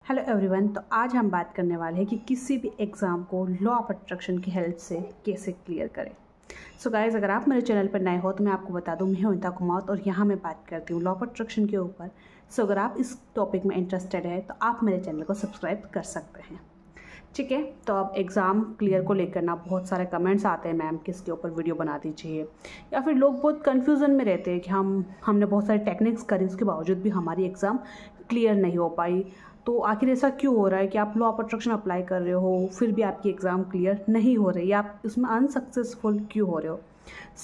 Hello everyone. तो आज हम बात करने वाले हैं कि किसी भी एग्ज़ाम को लॉ ऑफ अट्रैक्शन की हेल्प से कैसे क्लियर करें। सो गाइज़, अगर आप मेरे चैनल पर नए हो तो मैं आपको बता दूं, मैं हूं अनिता कुमार और यहाँ मैं बात करती हूँ लॉ ऑफ अट्रैक्शन के ऊपर। सो अगर आप इस टॉपिक में इंटरेस्टेड है तो आप मेरे चैनल को सब्सक्राइब कर सकते हैं। ठीक है, तो अब एग्ज़ाम क्लियर को लेकर ना बहुत सारे कमेंट्स आते हैं, मैम किसके ऊपर वीडियो बना दीजिए, या फिर लोग बहुत कन्फ्यूज़न में रहते हैं कि हमने बहुत सारी टेक्निक्स करी, उसके बावजूद भी हमारी एग्ज़ाम क्लियर नहीं हो पाई। तो आखिर ऐसा क्यों हो रहा है कि आप लॉ ऑफ अट्रैक्शन अप्लाई कर रहे हो फिर भी आपकी एग्ज़ाम क्लियर नहीं हो रही, आप उसमें अनसक्सेसफुल क्यों हो रहे हो।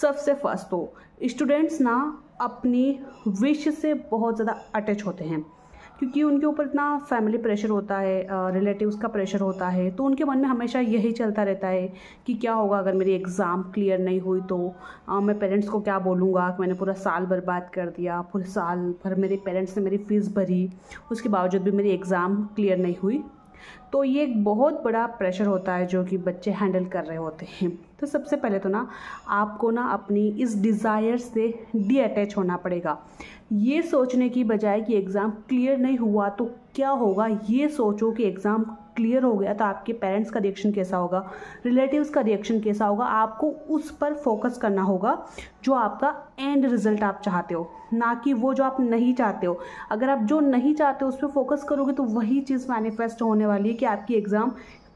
सबसे फर्स्ट तो स्टूडेंट्स ना अपनी विश से बहुत ज़्यादा अटैच होते हैं, क्योंकि उनके ऊपर इतना फैमिली प्रेशर होता है, रिलेटिव्स का प्रेशर होता है, तो उनके मन में हमेशा यही चलता रहता है कि क्या होगा अगर मेरी एग्ज़ाम क्लियर नहीं हुई तो मैं पेरेंट्स को क्या बोलूँगा कि मैंने पूरा साल बर्बाद कर दिया, पूरे साल भर मेरे पेरेंट्स ने मेरी फ़ीस भरी, उसके बावजूद भी मेरी एग्ज़ाम क्लियर नहीं हुई। तो ये एक बहुत बड़ा प्रेशर होता है जो कि बच्चे हैंडल कर रहे होते हैं। तो सबसे पहले तो ना आपको ना अपनी इस डिज़ायर से डी अटैच होना पड़ेगा। ये सोचने की बजाय कि एग्ज़ाम क्लियर नहीं हुआ तो क्या होगा, ये सोचो कि एग्ज़ाम क्लियर हो गया तो आपके पेरेंट्स का रिएक्शन कैसा होगा, रिलेटिव्स का रिएक्शन कैसा होगा। आपको उस पर फोकस करना होगा जो आपका एंड रिजल्ट आप चाहते हो, ना कि वो जो आप नहीं चाहते हो। अगर आप जो नहीं चाहते हो उस पर फोकस करोगे तो वही चीज़ मैनिफेस्ट होने वाली है कि आपकी एग्ज़ाम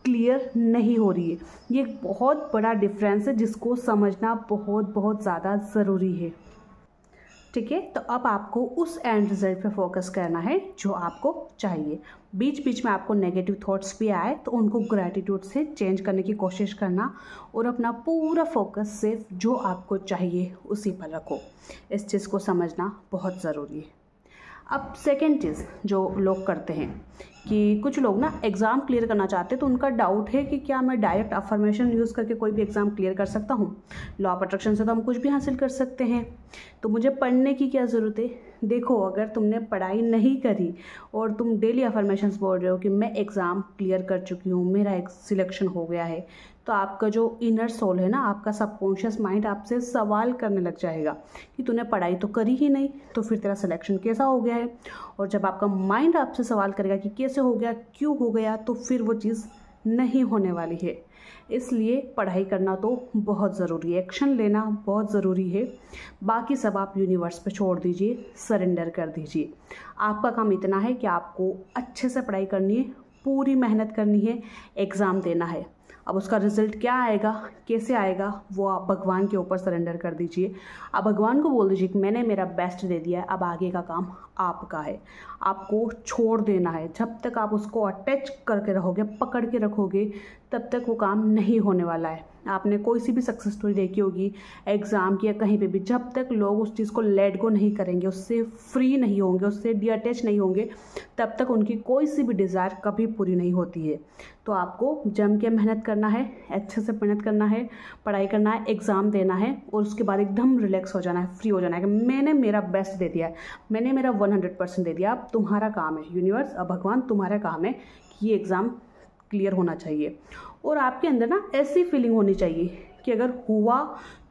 क्लियर नहीं हो रही है। ये एक बहुत बड़ा डिफरेंस है जिसको समझना बहुत ज़्यादा ज़रूरी है। ठीक है, तो अब आपको उस एंड रिजल्ट पे फोकस करना है जो आपको चाहिए। बीच बीच में आपको नेगेटिव थॉट्स भी आए तो उनको ग्रैटिट्यूड से चेंज करने की कोशिश करना और अपना पूरा फोकस सिर्फ जो आपको चाहिए उसी पर रखो। इस चीज़ को समझना बहुत ज़रूरी है। अब सेकेंड चीज़ जो लोग करते हैं कि कुछ लोग ना एग्ज़ाम क्लियर करना चाहते हैं तो उनका डाउट है कि क्या मैं डायरेक्ट अफर्मेशन यूज़ करके कोई भी एग्ज़ाम क्लियर कर सकता हूँ। लॉ ऑफ अट्रैक्शन से तो हम कुछ भी हासिल कर सकते हैं, तो मुझे पढ़ने की क्या ज़रूरत है। देखो, अगर तुमने पढ़ाई नहीं करी और तुम डेली अफर्मेशंस बोल रहे हो कि मैं एग्ज़ाम क्लियर कर चुकी हूँ, मेरा एक सिलेक्शन हो गया है, तो आपका जो इनर सोल है ना, आपका सबकॉन्शियस माइंड आपसे सवाल करने लग जाएगा कि तूने पढ़ाई तो करी ही नहीं, तो फिर तेरा सिलेक्शन कैसा हो गया है। और जब आपका माइंड आपसे सवाल करेगा कि कैसे हो गया, क्यों हो गया, तो फिर वो चीज़ नहीं होने वाली है। इसलिए पढ़ाई करना तो बहुत ज़रूरी है, एक्शन लेना बहुत ज़रूरी है। बाकी सब आप यूनिवर्स पे छोड़ दीजिए, सरेंडर कर दीजिए। आपका काम इतना है कि आपको अच्छे से पढ़ाई करनी है, पूरी मेहनत करनी है, एग्ज़ाम देना है। अब उसका रिजल्ट क्या आएगा, कैसे आएगा, वो आप भगवान के ऊपर सरेंडर कर दीजिए। आप भगवान को बोल दीजिए कि मैंने मेरा बेस्ट दे दिया है, अब आगे का काम आपका है। आपको छोड़ देना है। जब तक आप उसको अटैच करके रहोगे, पकड़ के रखोगे, तब तक वो काम नहीं होने वाला है। आपने कोई सी भी सक्सेस स्टोरी देखी होगी एग्ज़ाम की या कहीं पे भी, जब तक लोग उस चीज़ को लेट गो नहीं करेंगे, उससे फ्री नहीं होंगे, उससे डी अटैच नहीं होंगे, तब तक उनकी कोई सी भी डिज़ायर कभी पूरी नहीं होती है। तो आपको जम के मेहनत करना है, अच्छे से मेहनत करना है, पढ़ाई करना है, एग्ज़ाम देना है और उसके बाद एकदम रिलैक्स हो जाना है, फ्री हो जाना है कि मैंने मेरा बेस्ट दे दिया है, मैंने मेरा 100% दे दिया। अब तुम्हारा काम है, यूनिवर्स, अब भगवान तुम्हारा काम है कि ये एग्ज़ाम क्लियर होना चाहिए। और आपके अंदर ना ऐसी फीलिंग होनी चाहिए कि अगर हुआ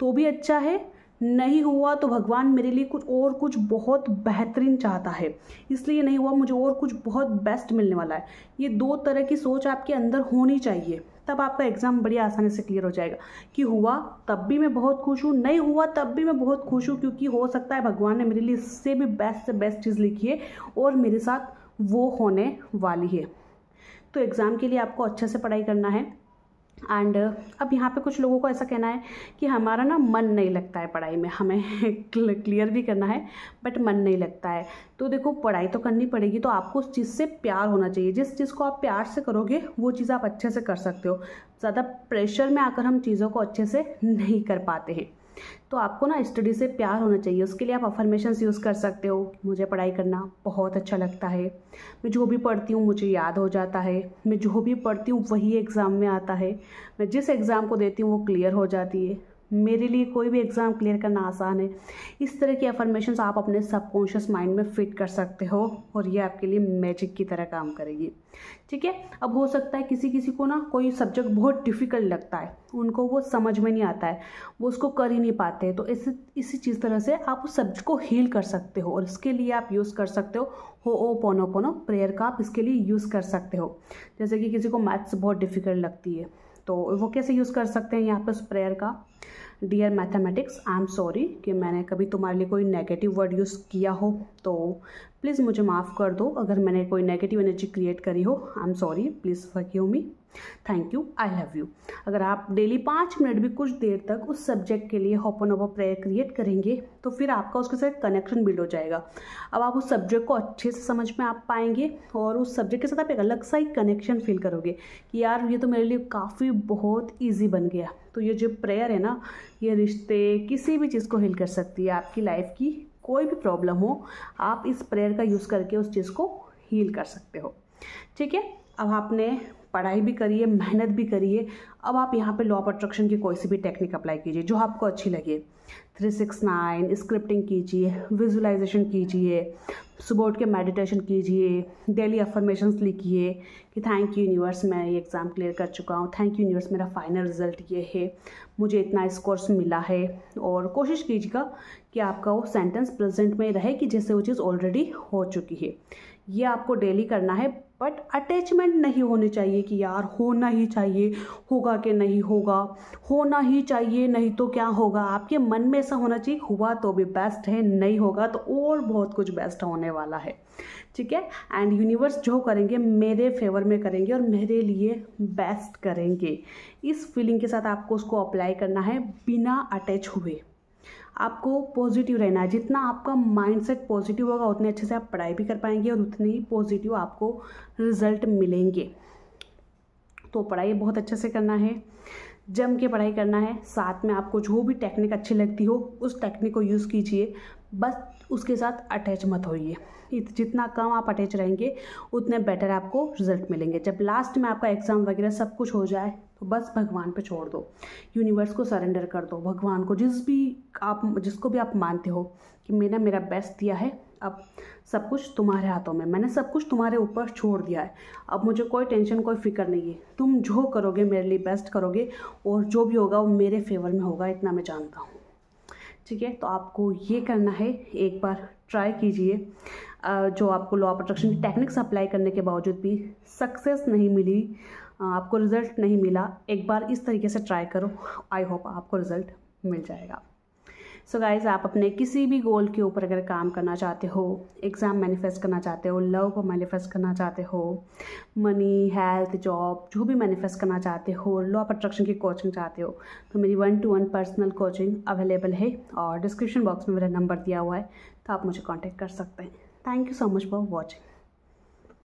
तो भी अच्छा है, नहीं हुआ तो भगवान मेरे लिए कुछ बहुत बेहतरीन चाहता है, इसलिए नहीं हुआ, मुझे और कुछ बहुत बेस्ट मिलने वाला है। ये दो तरह की सोच आपके अंदर होनी चाहिए, तब आपका एग्ज़ाम बड़ी आसानी से क्लियर हो जाएगा कि हुआ तब भी मैं बहुत खुश हूँ, नहीं हुआ तब भी मैं बहुत खुश हूँ, क्योंकि हो सकता है भगवान ने मेरे लिए इससे भी बेस्ट से बेस्ट चीज़ लिखी है और मेरे साथ वो होने वाली है। तो एग्ज़ाम के लिए आपको अच्छे से पढ़ाई करना है। एंड अब यहाँ पे कुछ लोगों को ऐसा कहना है कि हमारा ना मन नहीं लगता है पढ़ाई में, हमें क्लियर भी करना है बट मन नहीं लगता है। तो देखो, पढ़ाई तो करनी पड़ेगी, तो आपको उस चीज़ से प्यार होना चाहिए। जिस चीज़ को आप प्यार से करोगे वो चीज़ आप अच्छे से कर सकते हो। ज़्यादा प्रेशर में आकर हम चीज़ों को अच्छे से नहीं कर पाते हैं। तो आपको ना स्टडी से प्यार होना चाहिए। उसके लिए आप अफर्मेशंस यूज़ कर सकते हो। मुझे पढ़ाई करना बहुत अच्छा लगता है, मैं जो भी पढ़ती हूँ मुझे याद हो जाता है, मैं जो भी पढ़ती हूँ वही एग्ज़ाम में आता है, मैं जिस एग्ज़ाम को देती हूँ वो क्लियर हो जाती है, मेरे लिए कोई भी एग्ज़ाम क्लियर करना आसान है। इस तरह की अफर्मेशंस आप अपने सबकॉन्शियस माइंड में फिट कर सकते हो और ये आपके लिए मैजिक की तरह काम करेगी। ठीक है, अब हो सकता है किसी किसी को ना कोई सब्जेक्ट बहुत डिफ़िकल्ट लगता है, उनको वो समझ में नहीं आता है, वो उसको कर ही नहीं पाते, तो इसी चीज़ तरह से आप उस सब्जेक्ट को हील कर सकते हो। और इसके लिए आप यूज़ कर सकते हो होओपोनोपोनो प्रेयर का, आप इसके लिए यूज़ कर सकते हो। जैसे कि किसी को मैथ्स बहुत डिफ़िकल्ट लगती है, तो वो कैसे यूज़ कर सकते हैं यहाँ पर उस प्रेयर का, dear mathematics I am sorry कि मैंने कभी तुम्हारे लिए कोई नेगेटिव वर्ड यूज़ किया हो, तो प्लीज़ मुझे माफ़ कर दो अगर मैंने कोई नेगेटिव एनर्जी क्रिएट करी हो। आई am sorry, please forgive me, thank you, I love you. अगर आप डेली 5 मिनट भी कुछ देर तक उस सब्जेक्ट के लिए होपोनोपो प्रेयर क्रिएट करेंगे तो फिर आपका उसके साथ कनेक्शन बिल्ड हो जाएगा। अब आप उस सब्जेक्ट को अच्छे से समझ में आप पाएंगे और उस सब्जेक्ट के साथ आप एक अलग सा ही कनेक्शन फील करोगे कि यार ये तो मेरे लिए काफ़ी बहुत ईजी बन गया। तो ये जो प्रेयर है ना, ये रिश्ते किसी भी चीज़ को हील कर सकती है। आपकी लाइफ की कोई भी प्रॉब्लम हो, आप इस प्रेयर का यूज़ करके उस चीज़ को हील कर सकते हो। ठीक है, अब आपने पढ़ाई भी करी है, मेहनत भी करी है, अब आप यहाँ पे लॉ ऑफ अट्रैक्शन की कोई सी भी टेक्निक अप्लाई कीजिए जो आपको अच्छी लगे। 369 स्क्रिप्टिंग कीजिए, विजुअलाइजेशन कीजिए, सुबह उठ के मेडिटेशन कीजिए, डेली अफर्मेशंस लिखिए कि थैंक यू यूनिवर्स, मैं ये एग्ज़ाम क्लियर कर चुका हूँ, थैंक यू यूनिवर्स, मेरा फाइनल रिजल्ट ये है, मुझे इतना स्कोर्स मिला है। और कोशिश कीजिएगा कि आपका वो सेंटेंस प्रेजेंट में रहे कि जैसे वो चीज़ ऑलरेडी हो चुकी है। ये आपको डेली करना है, बट अटैचमेंट नहीं होनी चाहिए कि यार होना ही चाहिए, होगा कि नहीं होगा, होना ही चाहिए नहीं तो क्या होगा। आपके मन में ऐसा होना चाहिए हुआ तो भी बेस्ट है, नहीं होगा तो और बहुत कुछ बेस्ट होने वाला है। ठीक है, एंड यूनिवर्स जो करेंगे मेरे फेवर में करेंगे और मेरे लिए बेस्ट करेंगे। इस फीलिंग के साथ आपको उसको अप्लाई करना है बिना अटैच हुए। आपको पॉजिटिव रहना है, जितना आपका माइंडसेट पॉजिटिव होगा उतने अच्छे से आप पढ़ाई भी कर पाएंगे और उतने ही पॉजिटिव आपको रिजल्ट मिलेंगे। तो पढ़ाई बहुत अच्छे से करना है, जम के पढ़ाई करना है, साथ में आपको जो भी टेक्निक अच्छी लगती हो उस टेक्निक को यूज़ कीजिए, बस उसके साथ अटैच मत होइए। जितना कम आप अटैच रहेंगे उतने बेटर आपको रिजल्ट मिलेंगे। जब लास्ट में आपका एग्ज़ाम वगैरह सब कुछ हो जाए तो बस भगवान पे छोड़ दो, यूनिवर्स को सरेंडर कर दो, भगवान को, जिसको भी आप मानते हो कि मैंने मेरा बेस्ट दिया है, अब सब कुछ तुम्हारे हाथों में, मैंने सब कुछ तुम्हारे ऊपर छोड़ दिया है, अब मुझे कोई टेंशन कोई फिक्र नहीं है, तुम जो करोगे मेरे लिए बेस्ट करोगे और जो भी होगा वो मेरे फेवर में होगा, इतना मैं जानता हूँ। ठीक है, तो आपको ये करना है, एक बार ट्राई कीजिए। जो आपको लॉ ऑफ अट्रैक्शन की टेक्निक्स अप्लाई करने के बावजूद भी सक्सेस नहीं मिली, आपको रिज़ल्ट नहीं मिला, एक बार इस तरीके से ट्राई करो, आई होप आपको रिज़ल्ट मिल जाएगा। सो गाइज़, आप अपने किसी भी गोल के ऊपर अगर काम करना चाहते हो, एग्ज़ाम मैनिफेस्ट करना चाहते हो, लव को मैनिफेस्ट करना चाहते हो, मनी, हेल्थ, जॉब, जो भी मैनिफेस्ट करना चाहते हो, लॉ ऑफ अट्रैक्शन की कोचिंग चाहते हो, तो मेरी 1-to-1 पर्सनल कोचिंग अवेलेबल है और डिस्क्रिप्शन बॉक्स में मेरा नंबर दिया हुआ है, तो आप मुझे कॉन्टेक्ट कर सकते हैं। Thank you so much for watching.